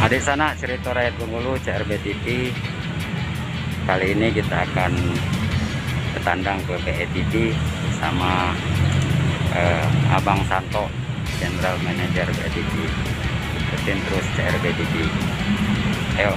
Adik sana cerita rakyat Bengkulu CRB TV. Kali ini kita akan bertandang ke BETV sama Abang Santo, General Manager BETV. Ikutin terus CRB TV. Ayo.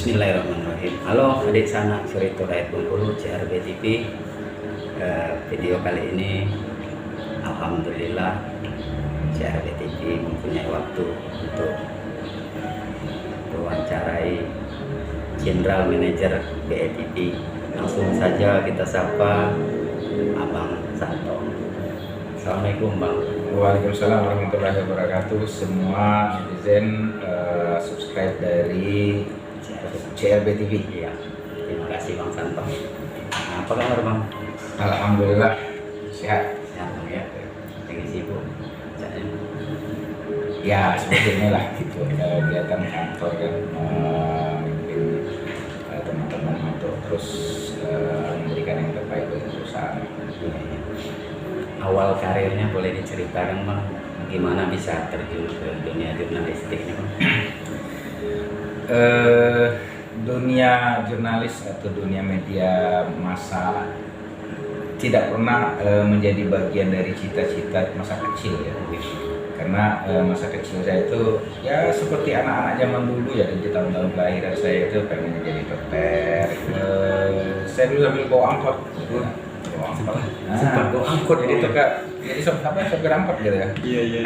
Bismillahirrahmanirrahim. Halo adik sana Surito Rakyat Bengkulu CRB TV. Video kali ini alhamdulillah CRB TV mempunyai waktu untuk mewawancarai General Manager BETV. Langsung saja kita sapa Abang Santo. Assalamualaikum Bang. Waalaikumsalam warahmatullahi wabarakatuh. Semua netizen subscribe dari CRB TV. Iya, terima kasih Bang Santo. Nah, apa kabar Bang? Alhamdulillah sehat. Sehat Bang ya. Lagi sibuk. Ya seperti inilah gitu. Kegiatan kantor kan mungkin teman-teman untuk terus memberikan yang terbaik bagi perusahaan. Awal karirnya boleh diceritakan Bang, gimana bisa terjun ke dunia jurnalistik ini Bang? Dunia jurnalis atau dunia media massa tidak pernah menjadi bagian dari cita-cita masa kecil ya. Karena masa kecil saya itu ya seperti anak-anak zaman dulu ya, di tahun-tahun kelahiran saya itu pengen jadi dokter. Saya dulu sambil bawa angkot. Sempat bawa angkot jadi sopir angkot gitu ya. Iya.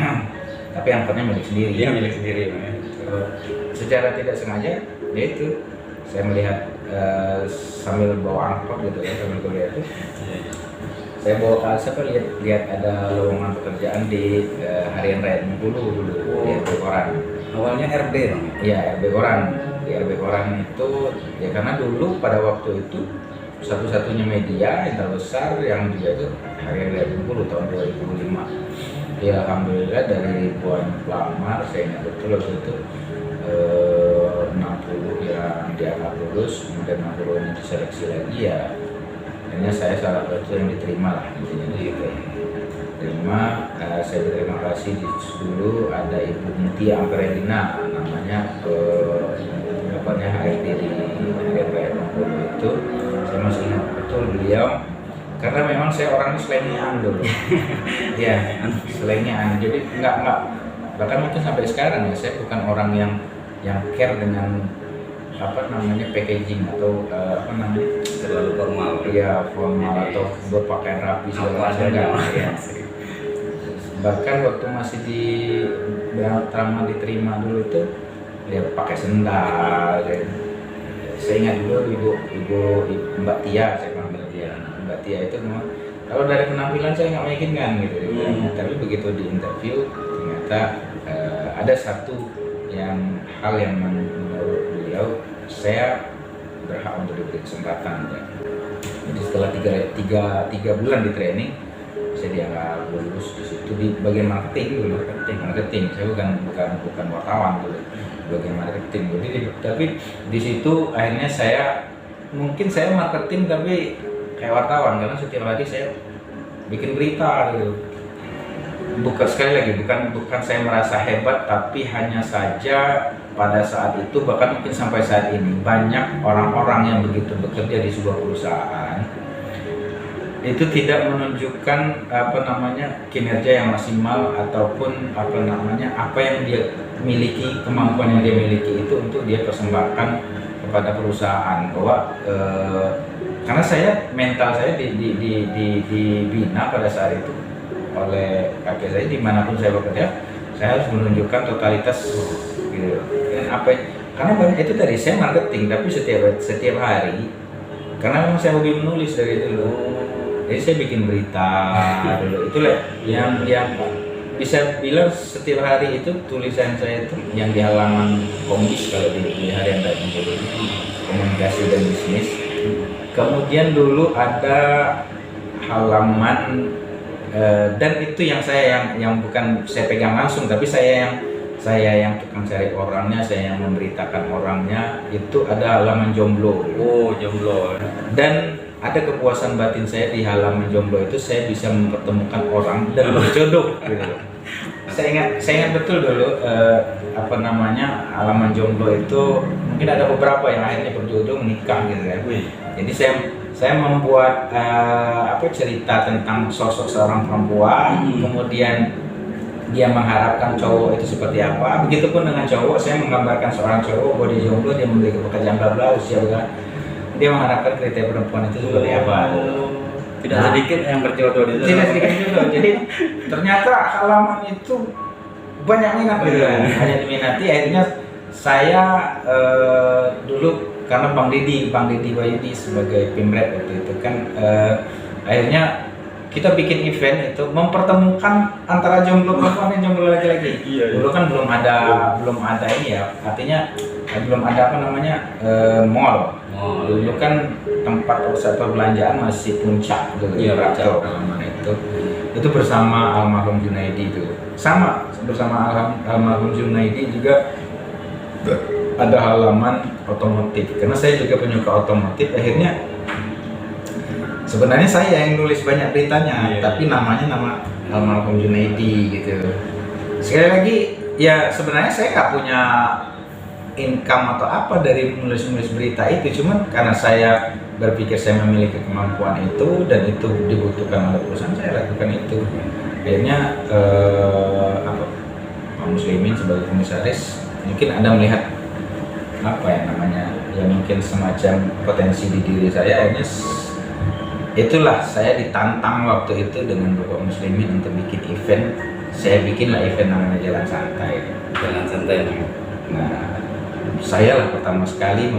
Tapi angkotnya milik sendiri. Iya milik sendiri Bang ya. Secara tidak sengaja ya itu saya melihat sambil bawa angkot gitu ya, sambil kuliah itu saya bawa siapa lihat ada lowongan pekerjaan di Harian Rakyat Bengkulu dulu di RB Koran. Awalnya RB Bang. Iya, RB Koran. Di RB Koran itu ya karena dulu pada waktu itu satu-satunya media yang terbesar yang juga itu Harian Rakyat Bengkulu tahun 2005. Ya alhamdulillah dari ribuan pelamar saya ingat betul waktu itu 60 yang dianggap lulus, kemudian 60 yang diseleksi lagi ya. Akhirnya saya salah satu yang diterima lah intinya gitu. Terima, saya berterima kasih dulu ada Ibu Mutia Amperedina namanya HRD di Harian Rakyat Bengkulu itu. Saya masih ingat betul beliau karena memang saya orangnya slengean dulu. Ya, slengean. Jadi enggak bahkan mungkin sampai sekarang ya saya bukan orang yang care dengan packaging atau Terlalu formal. iya formal atau berpakaian rapi segala macam ya. Bahkan waktu masih di Trama diterima dulu itu ya pakai sendal ya. Saya ingat dulu ibu Mbak Tia, saya panggil dia Mbak Tia itu memang kalau dari penampilan saya nggak meyakinkan gitu. Tapi begitu di interview ternyata ada satu hal yang menurut beliau saya berhak untuk diberi kesempatan ya. Jadi setelah tiga bulan di training saya dianggap lulus di situ di bagian marketing dulu. Marketing saya bukan wartawan dulu, bagian marketing. Jadi tapi di situ akhirnya saya marketing tapi kayak wartawan karena setiap hari saya bikin berita gitu. Bukan sekali lagi bukan saya merasa hebat, tapi hanya saja pada saat itu bahkan mungkin sampai saat ini banyak orang-orang yang begitu bekerja di sebuah perusahaan itu tidak menunjukkan kinerja yang maksimal ataupun apa yang dia miliki, kemampuan yang dia miliki itu untuk dia persembahkan kepada perusahaan, bahwa karena mental saya dibina pada saat itu oleh kakek saya. Dimanapun saya bekerja, saya harus menunjukkan totalitas gitu. Dan karena banyak itu tadi, saya marketing, tapi setiap hari, karena memang saya hobi menulis dari dulu, jadi saya bikin berita dulu. Itulah yang bisa bilang setiap hari itu tulisan saya itu yang di halaman Komdis, kalau di harian tadi, komunikasi dan bisnis. Kemudian dulu ada halaman dan itu yang bukan saya pegang langsung, tapi saya yang tukang cari orangnya, saya yang memberitakan orangnya. Itu ada halaman Jomblo. Oh, Jomblo. Dan ada kepuasan batin saya di halaman Jomblo itu, saya bisa mempertemukan orang dan berjodoh gitu. Saya ingat betul dulu halaman Jomblo itu mungkin ada beberapa yang akhirnya berjodoh, menikah gitu kan. Jadi saya membuat cerita tentang sosok seorang perempuan, kemudian dia mengharapkan cowok itu seperti apa. Begitupun dengan cowok, saya menggambarkan seorang cowok bahwa di Jomblo dia memiliki pekerjaan bla bla, usia bla, dia mengharapkan kriteria perempuan itu seperti apa. Tidak sedikit yang berjodoh di situ. Tidak sedikit juga. Jadi ternyata halaman itu banyak minat gitu kan. Hanya diminati, akhirnya saya dulu karena Bang Didi Wahyudi sebagai Pimret waktu itu kan, akhirnya kita bikin event itu mempertemukan antara jomblo perempuan dan jomblo laki-laki. Dulu kan belum ada ini ya, artinya belum ada mall. Dulu kan tempat pusat perbelanjaan masih Puncak gitu. Puncak itu bersama almarhum Junaidi itu. Sama bersama almarhum Junaidi juga ada halaman otomotif, karena saya juga penyuka otomotif. Akhirnya sebenarnya saya yang nulis banyak beritanya, tapi namanya nama almarhum Junaidi gitu. Sekali lagi ya, sebenarnya saya nggak punya income atau apa dari menulis berita itu, cuman karena saya berpikir saya memiliki kemampuan itu dan itu dibutuhkan oleh perusahaan, saya lakukan itu. Akhirnya Pak Muslimin sebagai komisaris mungkin ada melihat mungkin semacam potensi di diri saya. Akhirnya itulah saya ditantang waktu itu dengan Bapak Muslimin untuk bikin event. Saya bikinlah event namanya Jalan Santai. Nah, saya lah pertama sekali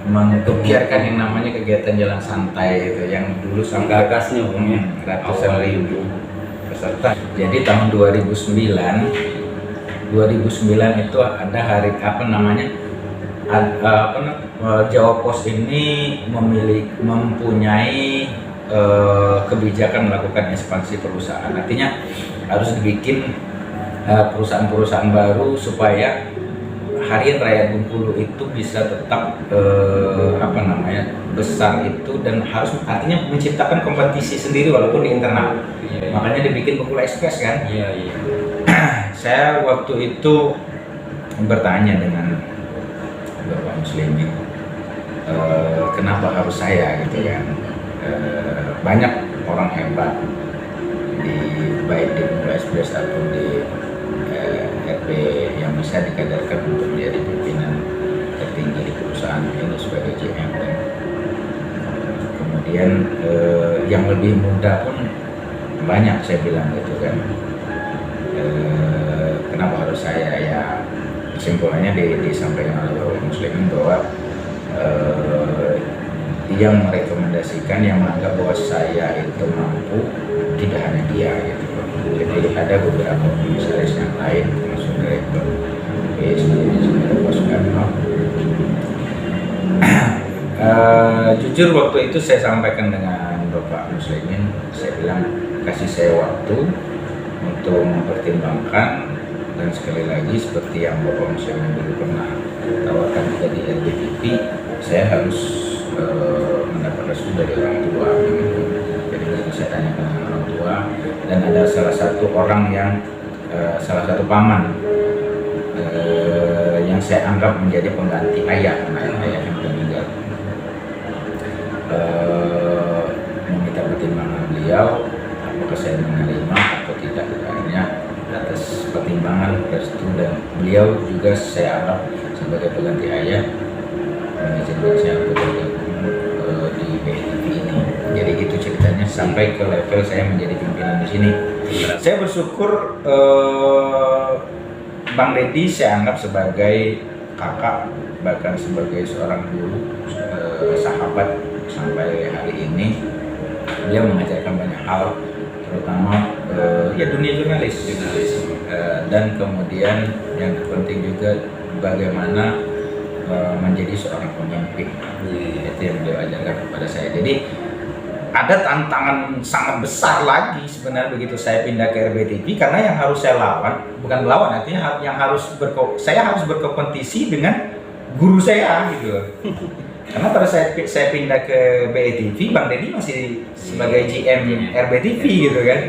menggebiarkan yang namanya kegiatan Jalan Santai itu, yang dulu sampai gagasnya ratusan ribu peserta. Jadi tahun 2009 itu ada hari Jawa Pos ini mempunyai kebijakan melakukan ekspansi perusahaan. Artinya harus dibikin perusahaan-perusahaan baru supaya Harian Rakyat Bengkulu itu bisa tetap besar itu, dan harus artinya menciptakan kompetisi sendiri walaupun di internal. Makanya dibikin Bengkulu Express kan. Saya waktu itu bertanya dengan Bapak Muslimin, kenapa harus saya gitu kan. Banyak orang hebat baik di Bengkulu Express ataupun di RP yang bisa dikadarkan untuk menjadi pimpinan tertinggi di perusahaan ini sebagai GM. Kemudian yang lebih muda pun banyak, saya bilang gitu kan. Kenapa harus saya? Ya kesimpulannya disampaikan oleh Bapak Muslimin bahwa dia merekomendasikan, yang menganggap bahwa saya itu mampu, tidak hanya dia gitu. Jadi ada beberapa komisaris yang lain, termasuk direktur Pak Soekarno. Jujur waktu itu saya sampaikan dengan Bapak Muslimin, saya bilang kasih saya waktu untuk mempertimbangkan, dan sekali lagi seperti yang Bapak Muslimin dulu pernah tawarkan kita di LBTV, saya harus mendapat restu dari orang tua. Jadi saya tanyakan dengan orang tua, dan ada salah satu paman yang saya anggap menjadi pengganti ayah yang meninggal. Meminta pertimbangan beliau apakah saya menerima atau tidak. Akhirnya atas pertimbangan restu dan beliau juga saya anggap sebagai pengganti ayah, mengizinkan saya untuk sampai ke level saya menjadi pimpinan di sini. Saya bersyukur Bang Deddy saya anggap sebagai kakak, bahkan sebagai seorang guru, sahabat sampai hari ini. Dia mengajarkan banyak hal, terutama ya dunia jurnalis. Dan kemudian yang terpenting juga bagaimana menjadi seorang pemimpin. Itu yang beliau ajarkan kepada saya. Jadi ada tantangan sangat besar lagi sebenarnya begitu saya pindah ke RBTV, karena yang harus saya lawan, bukan melawan, artinya yang saya harus berkompetisi dengan guru saya gitu loh. Karena pada saya pindah ke BETV, Bang Deddy masih sebagai GM RBTV gitu kan.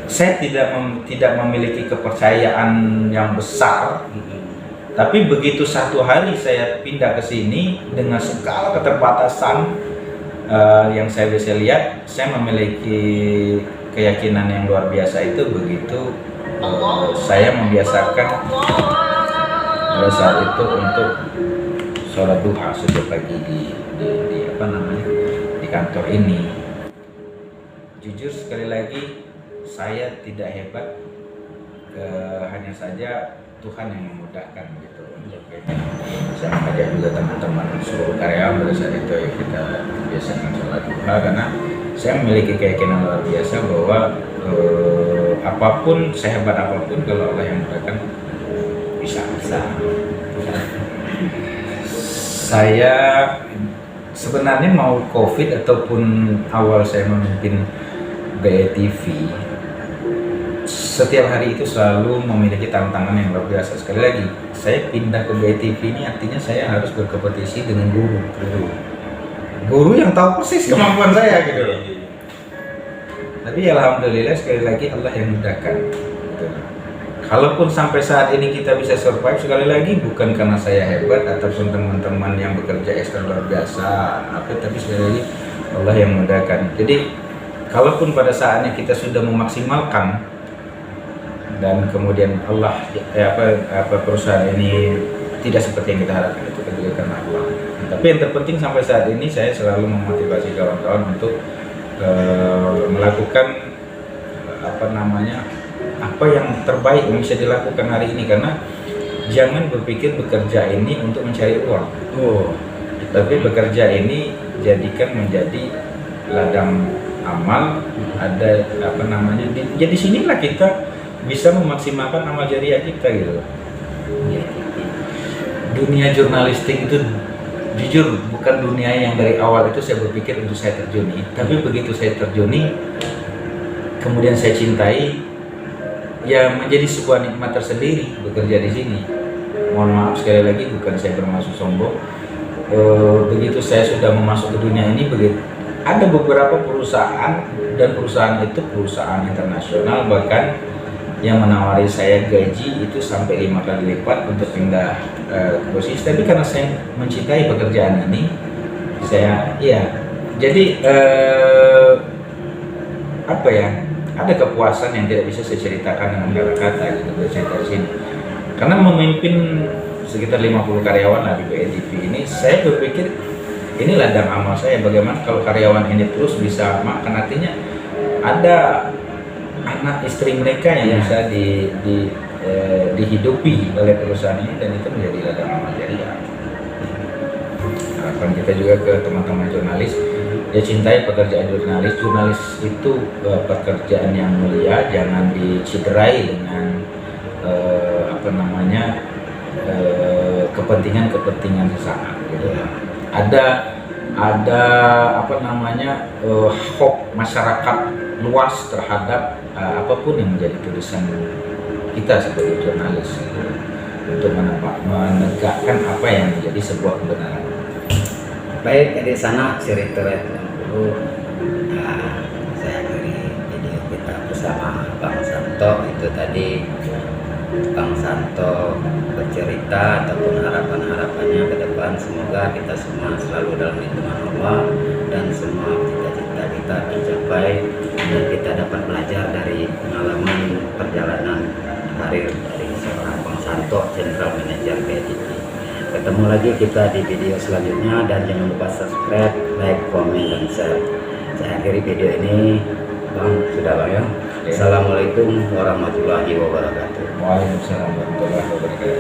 Saya tidak memiliki kepercayaan yang besar. Tapi begitu satu hari saya pindah ke sini dengan segala keterbatasan yang saya bisa lihat, saya memiliki keyakinan yang luar biasa itu begitu saya membiasakan pada saat itu untuk sholat duha setiap pagi di kantor ini. Jujur sekali lagi, saya tidak hebat, hanya saja Tuhan yang memudahkan gitu untuk ini. Saya mengajak juga teman-teman seluruh karyawan pada saat itu ya, kita biasakan sholat duha, karena saya memiliki keyakinan luar biasa bahwa apapun, sehebat apapun, kalau Allah yang mudahkan bisa. Saya sebenarnya mau COVID ataupun awal saya memimpin BETV, setiap hari itu selalu memiliki tantangan yang luar biasa. Sekali lagi, saya pindah ke BETV ini artinya saya harus berkompetisi dengan guru yang tahu persis kemampuan saya gitu. Tapi alhamdulillah sekali lagi Allah yang mudahkan gitu. Kalaupun sampai saat ini kita bisa survive, sekali lagi bukan karena saya hebat ataupun teman-teman yang bekerja ekstra luar biasa, tapi sekali lagi Allah yang mudahkan. Jadi kalaupun pada saatnya kita sudah memaksimalkan dan kemudian Allah perusahaan ini tidak seperti yang kita harapkan, itu juga karena Allah. Tapi yang terpenting sampai saat ini saya selalu memotivasi kawan-kawan untuk melakukan apa yang terbaik yang bisa dilakukan hari ini, karena jangan berpikir bekerja ini untuk mencari uang. Tapi bekerja ini jadikan menjadi ladang amal. Ada jadi sinilah kita bisa memaksimalkan amal jariah kita gitu. Dunia jurnalistik itu jujur bukan dunia yang dari awal itu saya berpikir untuk saya terjuni, tapi begitu saya terjuni kemudian saya cintai, ya menjadi sebuah nikmat tersendiri bekerja di sini. Mohon maaf sekali lagi, bukan saya bermaksud sombong. Begitu saya sudah masuk ke dunia ini, ada beberapa perusahaan, dan perusahaan itu perusahaan internasional bahkan yang menawari saya gaji itu sampai 5 kali lipat untuk pindah ke posisi. Tapi karena saya mencintai pekerjaan ini, jadi ada kepuasan yang tidak bisa saya ceritakan dengan kata-kata gitu, bercerita di sini. Karena memimpin sekitar 50 karyawan lah di BETV ini, saya berpikir ini ladang amal saya. Bagaimana kalau karyawan ini terus bisa makan, artinya ada anak istri mereka yang bisa dihidupi oleh perusahaan ini, dan itu menjadi ladang amal jariah. Harapan kita juga ke teman-teman jurnalis, ya cintai pekerjaan jurnalis. Jurnalis itu pekerjaan yang mulia, jangan diciderai dengan kepentingan sesaat gitu. Ada hope masyarakat luas terhadap apapun yang menjadi tulisan kita sebagai jurnalis gitu, untuk menegakkan apa yang menjadi sebuah kebenaran. Baik, di sana cerita dulu. Saya akhiri video kita bersama Bang Santo. Itu tadi Bang Santo bercerita ataupun harapan-harapannya ke depan. Semoga kita semua selalu dalam lindungan Allah dan semua cita-cita kita tercapai, dan kita dapat belajar dari pengalaman perjalanan karir dari seorang Bang Santo, General Manager BETV. Ketemu lagi kita di video selanjutnya, dan jangan lupa subscribe, like, komen, dan share. saya akhiri video ini. Bang, sudah Bang ya. Oke. Assalamualaikum warahmatullahi wabarakatuh. Waalaikumsalam warahmatullahi wabarakatuh.